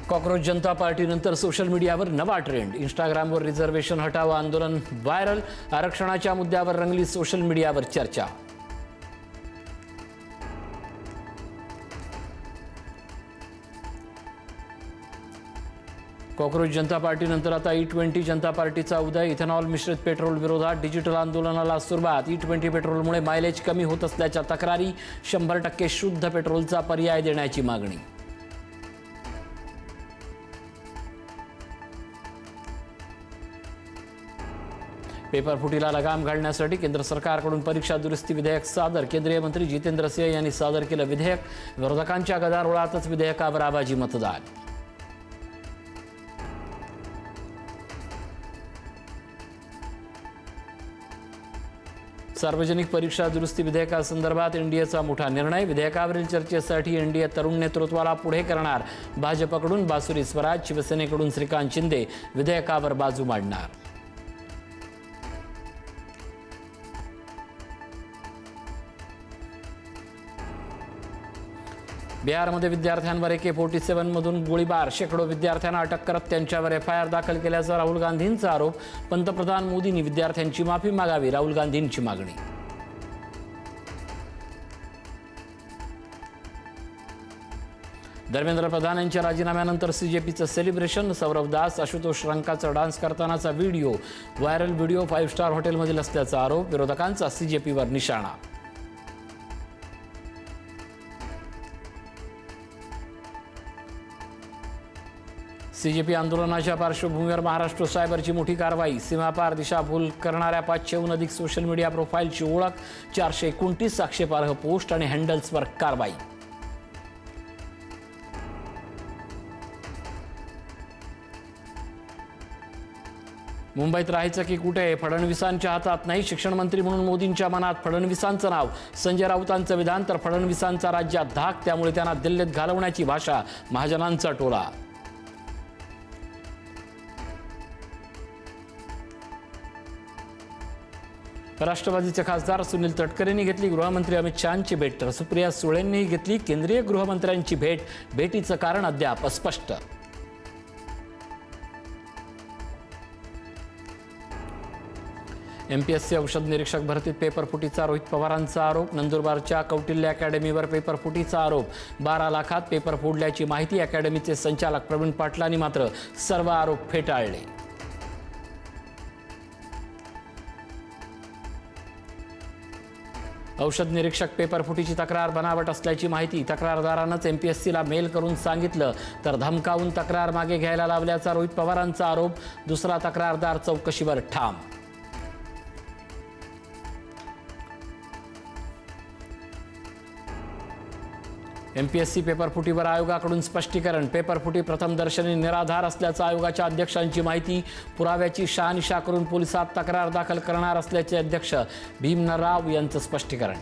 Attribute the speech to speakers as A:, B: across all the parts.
A: Cockroach जनता पार्टीनंतर social मीडियावर नवा trend. इंस्टाग्रामवर रिझर्वेशन हटावं आंदोलन व्हायरल. आरक्षणाच्या मुद्द्यावर रंगली सोशल मीडियावर चर्चा. कॉकरोच जनता पार्टीनंतर आता E20 जनता पार्टीचा उदय. इथेनॉल मिश्रित पेट्रोल विरोधात डिजिटल आंदोलनाला सुरुवात. E20 पेट्रोलमुळे मायलेज कमी होत असल्याच्या तक्रारी. 100% शुद्ध पेट्रोलचा पर्याय देण्याची मागणी. पेपरफुटीला लगाम घालण्यासाठी केंद्र सरकारकडून परीक्षा दुरुस्ती विधेयक सादर. केंद्रीय मंत्री जितेंद्र सिंह यांनी सादर केलं विधेयक. विरोधकांच्या गदारोळातच विधेयकावर आवाजी मतदान. सार्वजनिक परीक्षा दुरुस्ती विधेयकासंदर्भात एनडीएचा मोठा निर्णय. विधेयकावरील चर्चेसाठी एनडीए तरुण नेतृत्वाला पुढे करणार. भाजपकडून बासुरी स्वराज, शिवसेनेकडून श्रीकांत शिंदे विधेयकावर बाजू मांडणार. बिहारमध्ये विद्यार्थ्यांवर AK-47 मधून गोळीबार. शेकडो विद्यार्थ्यांना अटक करत त्यांच्यावर FIR दाखल केल्याचा राहुल गांधींचा आरोप. पंतप्रधान मोदींनी विद्यार्थ्यांची माफी मागावी, राहुल गांधींची मागणी. धर्मेंद्र प्रधान यांच्या राजीनाम्यानंतर CJPचं सेलिब्रेशन. सौरभ दास, आशुतोष रंकाचा डान्स करतानाचा व्हिडिओ व्हायरल. व्हिडिओ 5 स्टार हॉटेलमधील असल्याचा आरोप. विरोधकांचा CJPवर निशाणा. CJP आंदोलनाच्या पार्श्वभूमीवर महाराष्ट्र सायबरची मोठी कारवाई. सीमापार दिशाभूल करणाऱ्या 500हून अधिक सोशल मीडिया प्रोफाईलची ओळख. 429 आक्षेपार्ह पोस्ट आणि हँडल्सवर कारवाई. मुंबईत राहायचं की कुठे? फडणवीसांच्या हातात नाही. शिक्षण मंत्री म्हणून मोदींच्या मनात फडणवीसांचं नाव. संजय राऊतांचं विधान. तर फडणवीसांचा राज्यात धाक, त्यामुळे त्यांना दिल्लीत घालवण्याची भाषा. महाजनांचा टोला. राष्ट्रवादीचे खासदार सुनील तटकरेंनी घेतली गृहमंत्री अमित शहांची भेट. तर सुप्रिया सुळेंनीही घेतली केंद्रीय गृहमंत्र्यांची भेट. भेटीचं कारण अद्याप अस्पष्ट. MPSC औषध निरीक्षक भरतीत पेपरफुटीचा रोहित पवारांचा आरोप. नंदुरबारच्या कौटिल्य अकॅडमीवर पेपरफुटीचा आरोप. 12 लाखात पेपर फोडल्याची माहिती. अकॅडमीचे संचालक प्रवीण पाटलांनी मात्र सर्व आरोप फेटाळले. औषध निरीक्षक पेपरफुटीची तक्रार बनावट असल्याची माहिती. तक्रारदारानंच MPSCला मेल करून सांगितलं, तर धमकावून तक्रार मागे घ्यायला लावल्याचा रोहित पवारांचा आरोप. दुसरा तक्रारदार चौकशीवर ठाम. MPSC पेपरफुटीवर आयोगाकडून स्पष्टीकरण. पेपरफुटी प्रथमदर्शनी निराधार असल्याचं आयोगाच्या अध्यक्षांची माहिती. पुराव्याची शहानिशा करून पोलिसात तक्रार दाखल करणार असल्याचे अध्यक्ष भीमराव यांचं स्पष्टीकरण.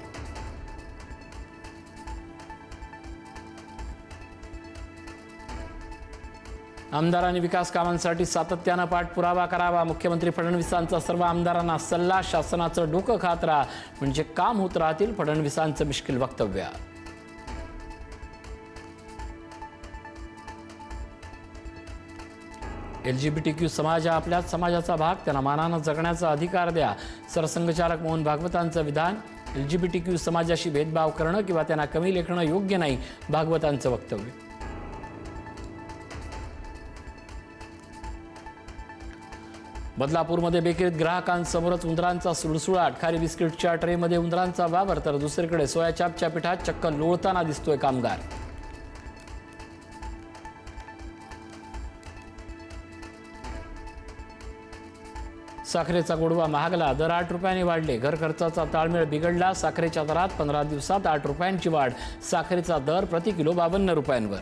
A: आमदारांनी विकास कामांसाठी सातत्यानं पाठपुरावा करावा. मुख्यमंत्री फडणवीसांचा सर्व आमदारांना सल्ला. शासनाचं डोकं खात राहा म्हणजे काम होत राहतील. फडणवीसांचं मिश्किल वक्तव्य. LGBTQ समाज हा आपल्याच समाजाचा भाग. त्यांना मानानं जगण्याचा अधिकार द्या. सरसंघचालक मोहन भागवतांचं विधान. LGBTQ समाजाशी भेदभाव करणं किंवा त्यांना कमी लेखणं योग्य नाही, भागवतांचं वक्तव्य. बदलापूरमध्ये बेकरीत ग्राहकांसमोरच उंदरांचा सुळसुळाट. खारी बिस्किटच्या ट्रेमध्ये उंदरांचा वावर. तर दुसरीकडे सोयाचापच्या पिठात चक्क लोळताना दिसतोय कामगार. साखरेचा गोडवा महागला. दर 8 रुपयांनी वाढले. घर खर्चाचा ताळमेळ बिघडला. साखरेच्या दरात 15 दिवसात 8 रुपयांची वाढ. साखरेचा दर प्रति किलो 52 रुपयांवर.